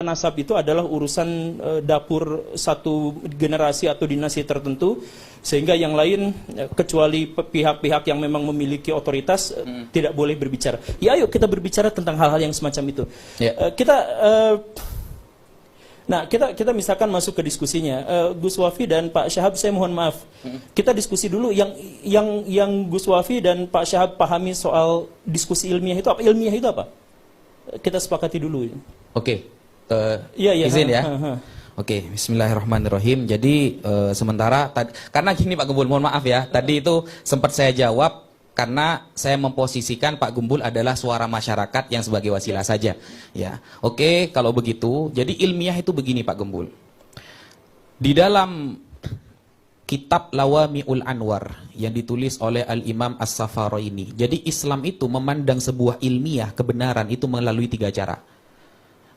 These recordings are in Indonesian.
nasab itu adalah urusan dapur satu generasi atau dinasti tertentu, sehingga yang lain kecuali pihak-pihak yang memang memiliki otoritas tidak boleh berbicara. Ya ayo kita berbicara tentang hal-hal yang semacam itu. Nah, kita misalkan masuk ke diskusinya. Gus Wafi dan Pak Syahab, saya mohon maaf. Kita diskusi dulu yang Gus Wafi dan Pak Syahab pahami soal diskusi ilmiah itu apa? Ilmiah itu apa? Kita sepakati dulu. Oke. Izin ya. Oke, bismillahirrahmanirrahim. Jadi sementara karena gini Pak Gembul, mohon maaf ya. Tadi itu sempat saya jawab karena saya memposisikan Pak Gembul adalah suara masyarakat yang sebagai wasilah saja. Ya, oke, kalau begitu, jadi ilmiah itu begini Pak Gembul. Di dalam kitab Lawami'ul Anwar yang ditulis oleh Al-Imam As-Safaroini, jadi Islam itu memandang sebuah ilmiah kebenaran itu melalui 3 cara.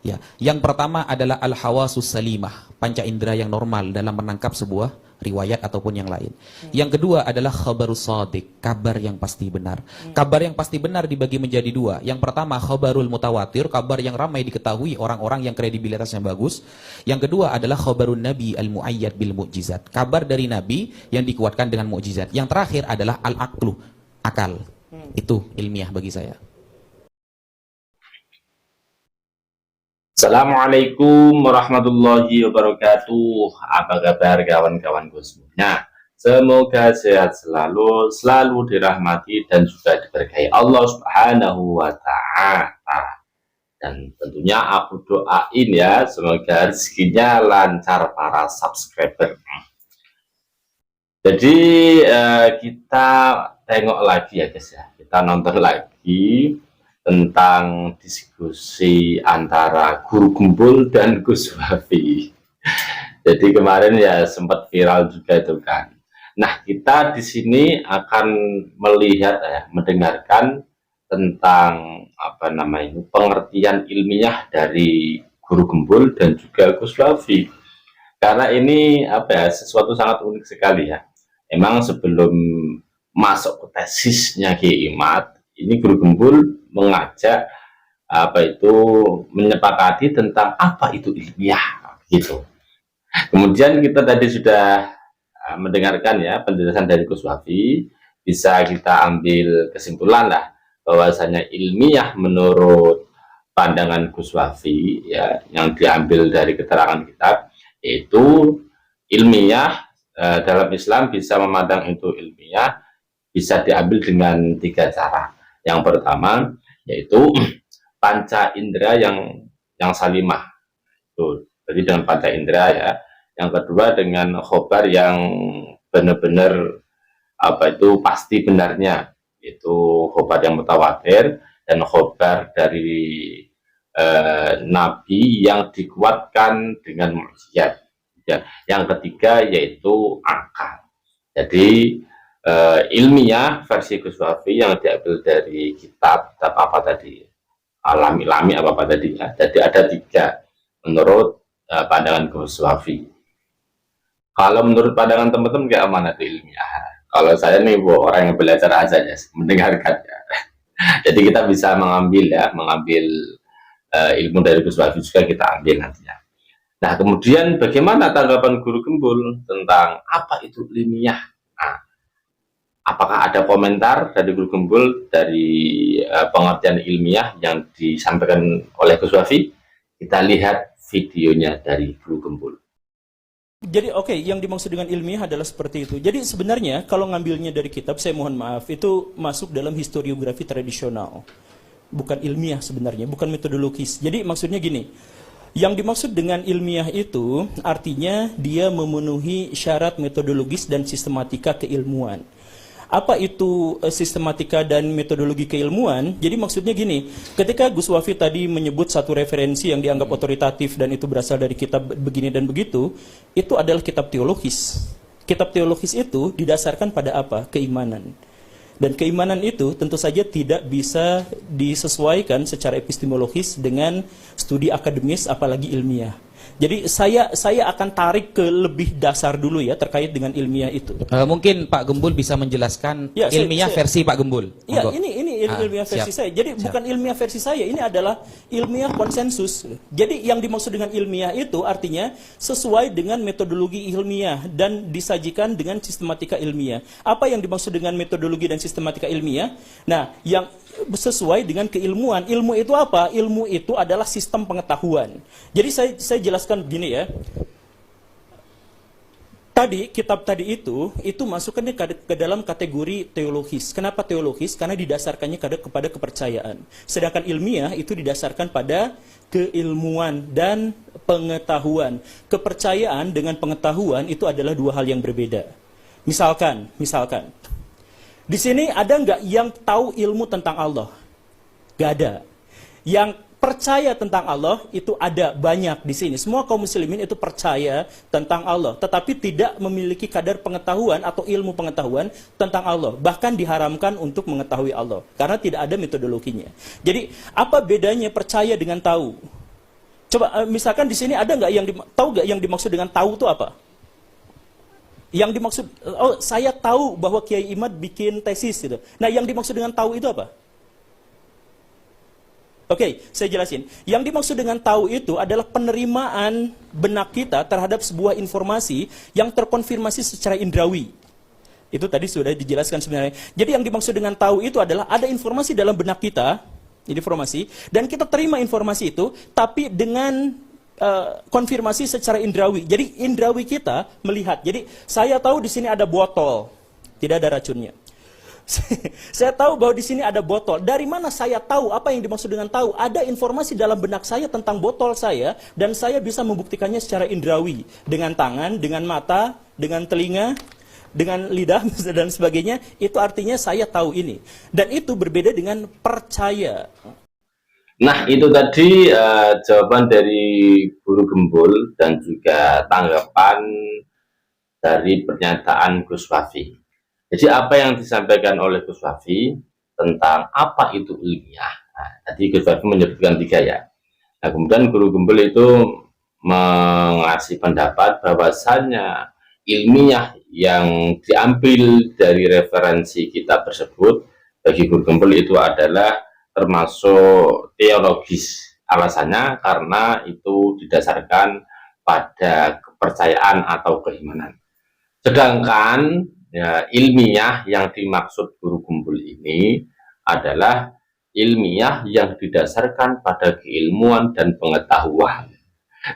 Ya, yang pertama adalah al-hawasus salimah, panca indera yang normal dalam menangkap sebuah riwayat ataupun yang lain. Yang kedua adalah khabarus shadiq, kabar yang pasti benar. Kabar yang pasti benar dibagi menjadi 2. Yang pertama khabarul mutawatir, kabar yang ramai diketahui orang-orang yang kredibilitasnya bagus. Yang kedua adalah khabarun nabi al-muayyad bil mu'jizat, kabar dari nabi yang dikuatkan dengan mukjizat. Yang terakhir adalah al-aqlu, akal. Itu ilmiah bagi saya. Assalamualaikum warahmatullahi wabarakatuh. Apa kabar kawan-kawanku semuanya? Semoga sehat selalu dirahmati dan juga diberkahi Allah Subhanahu wa Ta'ala. Dan tentunya aku doain ya, semoga rezekinya lancar para subscriber. Jadi kita tengok lagi ya guys ya, kita nonton lagi tentang diskusi antara Guru Gembul dan Gus Wafi. Jadi kemarin ya sempat viral juga itu kan. Nah, kita di sini akan melihat mendengarkan tentang pengertian ilmiah dari Guru Gembul dan juga Gus Wafi. Karena ini sesuatu sangat unik sekali ya. Emang sebelum masuk ke tesisnya Kiai Imad, ini Guru Gembul mengajak menyepakati tentang apa itu ilmiah gitu. Kemudian kita tadi sudah mendengarkan ya penjelasan dari Gus Wafi, bisa kita ambil kesimpulan lah bahwasanya ilmiah menurut pandangan Gus Wafi ya, yang diambil dari keterangan kitab, yaitu ilmiah dalam Islam bisa memandang itu ilmiah bisa diambil dengan 3 cara. Yang pertama yaitu panca indera yang salimah, itu jadi dengan panca indera ya. Yang kedua dengan khobar yang benar-benar pasti benarnya, itu khobar yang mutawatir, dan khobar dari Nabi yang dikuatkan dengan mukjizat ya. Yang ketiga yaitu akal. Jadi ilmiah versi Gus Wafi yang diambil dari kitab apa tadi, Lami apa tadi ya. Jadi ada 3 menurut pandangan Gus Wafi. Kalau menurut pandangan teman-teman kayak mana tuh ilmiah? Kalau saya nih orang yang belajar aja ya, mendengarkan ya. Jadi kita bisa mengambil ilmu dari Gus Wafi juga kita ambil nantinya. Nah, kemudian bagaimana tanggapan Guru Gembul tentang apa itu ilmiah? Nah, apakah ada komentar dari Guru Gembul dari pengertian ilmiah yang disampaikan oleh Gus Wafi? Kita lihat videonya dari Guru Gembul. Jadi yang dimaksud dengan ilmiah adalah seperti itu. Jadi sebenarnya kalau ngambilnya dari kitab, saya mohon maaf, itu masuk dalam historiografi tradisional. Bukan ilmiah sebenarnya, bukan metodologis. Jadi maksudnya gini, yang dimaksud dengan ilmiah itu artinya dia memenuhi syarat metodologis dan sistematika keilmuan. Apa itu sistematika dan metodologi keilmuan? Jadi maksudnya gini, ketika Gus Wafi tadi menyebut satu referensi yang dianggap otoritatif dan itu berasal dari kitab begini dan begitu, itu adalah kitab teologis. Kitab teologis itu didasarkan pada apa? Keimanan. Dan keimanan itu tentu saja tidak bisa disesuaikan secara epistemologis dengan studi akademis apalagi ilmiah. Jadi saya akan tarik ke lebih dasar dulu ya terkait dengan ilmiah itu. Mungkin Pak Gembul bisa menjelaskan Ya, ilmiah versi Pak Gembul. Iya, Monggo. ini ilmiah versi Siap. saya. Jadi bukan ilmiah versi saya, ini adalah ilmiah konsensus. Jadi yang dimaksud dengan ilmiah itu artinya sesuai dengan metodologi ilmiah dan disajikan dengan sistematika ilmiah. Apa yang dimaksud dengan metodologi dan sistematika ilmiah? Nah, yang sesuai dengan keilmuan. Ilmu itu apa? Ilmu itu adalah sistem pengetahuan. Jadi saya jelaskan begini ya. Tadi kitab tadi itu masukkannya ke dalam kategori teologis. Kenapa teologis? Karena didasarkannya kepada kepercayaan. Sedangkan ilmiah itu didasarkan pada keilmuan dan pengetahuan. Kepercayaan dengan pengetahuan itu adalah dua hal yang berbeda. Misalkan, di sini ada nggak yang tahu ilmu tentang Allah? Gak ada. Yang percaya tentang Allah itu ada banyak di sini. Semua kaum muslimin itu percaya tentang Allah, tetapi tidak memiliki kadar pengetahuan atau ilmu pengetahuan tentang Allah. Bahkan diharamkan untuk mengetahui Allah karena tidak ada metodologinya. Jadi apa bedanya percaya dengan tahu? Coba misalkan di sini ada nggak yang tahu nggak yang dimaksud dengan tahu itu apa? Yang dimaksud, oh saya tahu bahwa Kiai Imad bikin tesis gitu. Nah yang dimaksud dengan tahu itu apa? Oke, saya jelasin. Yang dimaksud dengan tahu itu adalah penerimaan benak kita terhadap sebuah informasi yang terkonfirmasi secara indrawi. Itu tadi sudah dijelaskan sebenarnya. Jadi yang dimaksud dengan tahu itu adalah ada informasi dalam benak kita, informasi, dan kita terima informasi itu, tapi dengan konfirmasi secara indrawi. Jadi indrawi kita melihat. Jadi saya tahu di sini ada botol, tidak ada racunnya. Saya tahu bahwa di sini ada botol. Dari mana saya tahu? Apa yang dimaksud dengan tahu? Ada informasi dalam benak saya tentang botol saya, dan saya bisa membuktikannya secara indrawi, dengan tangan, dengan mata, dengan telinga, dengan lidah dan sebagainya. Itu artinya saya tahu ini. Dan itu berbeda dengan percaya. Nah, itu tadi jawaban dari Guru Gembul dan juga tanggapan dari pernyataan Gus Wafi. Jadi apa yang disampaikan oleh Gus Wafi tentang apa itu ilmiah. Nah, tadi Gus Wafi menyebutkan 3 ya. Nah, kemudian Guru Gembul itu mengasih pendapat bahwasannya ilmiah yang diambil dari referensi kitab tersebut bagi Guru Gembul itu adalah termasuk teologis. Alasannya karena itu didasarkan pada kepercayaan atau keimanan. Sedangkan ya, ilmiah yang dimaksud Guru Gembul ini adalah ilmiah yang didasarkan pada keilmuan dan pengetahuan.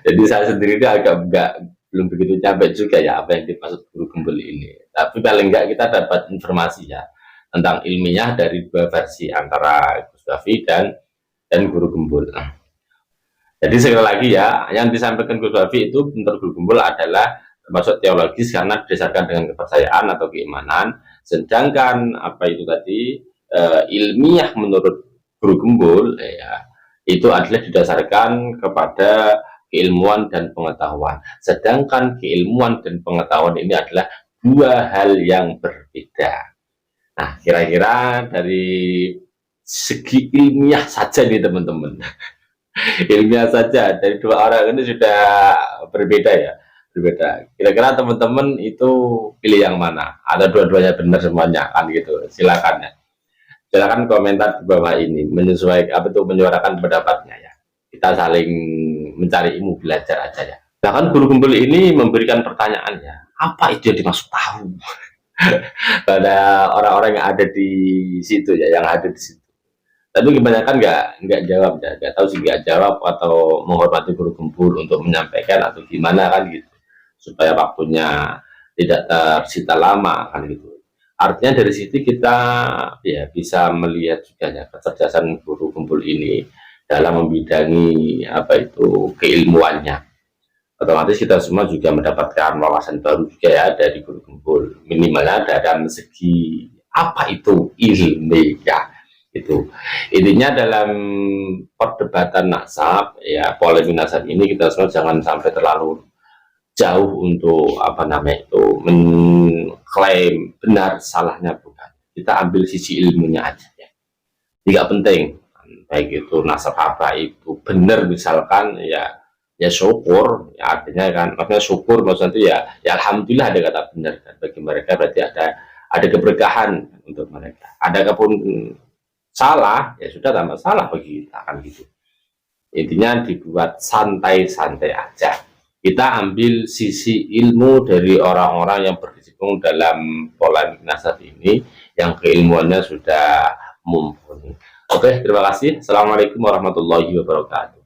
Jadi saya sendiri belum begitu nyampe juga ya apa yang dimaksud Guru Gembul ini. Tapi paling enggak kita dapat informasi ya tentang ilmiah dari 2 versi antara Gus Wafi dan Guru Gembul. Jadi sekali lagi ya, yang disampaikan Gus Wafi itu menurut Guru Gembul adalah termasuk teologis karena didasarkan dengan kepercayaan atau keimanan. Sedangkan apa itu tadi ilmiah menurut Guru Gembul ya itu adalah didasarkan kepada keilmuan dan pengetahuan. Sedangkan keilmuan dan pengetahuan ini adalah 2 hal yang berbeda. Nah, kira-kira dari segi ilmiah saja nih teman-teman. Ilmiah saja dari 2 orang ini sudah berbeda ya. Berbeda. Kira-kira teman-teman itu pilih yang mana? Ada dua-duanya benar semuanya kan gitu. Silakan ya. Silakan komentar di bawah ini menyesuaikan apa itu menyuarakan pendapatnya ya. Kita saling mencari ilmu, belajar aja ya. Bahkan Guru Gembul ini memberikan pertanyaan ya. Apa itu yang dimaksud tahu? Pada orang-orang yang ada di situ ya, yang ada di situ. Tapi kebanyakan nggak jawab ya, nggak tahu sih nggak jawab atau menghormati Guru Gembul untuk menyampaikan atau gimana kan gitu, supaya waktunya tidak tersita lama kan gitu. Artinya dari situ kita ya bisa melihat juga ya kecerdasan Guru Gembul ini dalam membidangi apa itu keilmuannya. Otomatis kita semua juga mendapatkan wawasan baru juga ya dari Guru Gembul, minimalnya dalam segi apa itu ilmiah itu. Intinya dalam perdebatan nasab ya, polemik nasab ini kita semua jangan sampai terlalu jauh untuk apa namanya itu mengklaim benar salahnya, bukan. Kita ambil sisi ilmunya aja ya. Tidak penting baik itu nasab apa itu benar misalkan ya, ya syukur, ya artinya kan, maksudnya syukur maksudnya itu ya alhamdulillah ada kata benar kan. Bagi mereka berarti ada keberkahan untuk mereka. Adapun salah, ya sudah tak masalah bagi kita kan gitu. Intinya dibuat santai-santai aja. Kita ambil sisi ilmu dari orang-orang yang berkecimpung dalam polemik nasab ini, yang keilmuannya sudah mumpuni. Oke, terima kasih. Assalamualaikum warahmatullahi wabarakatuh.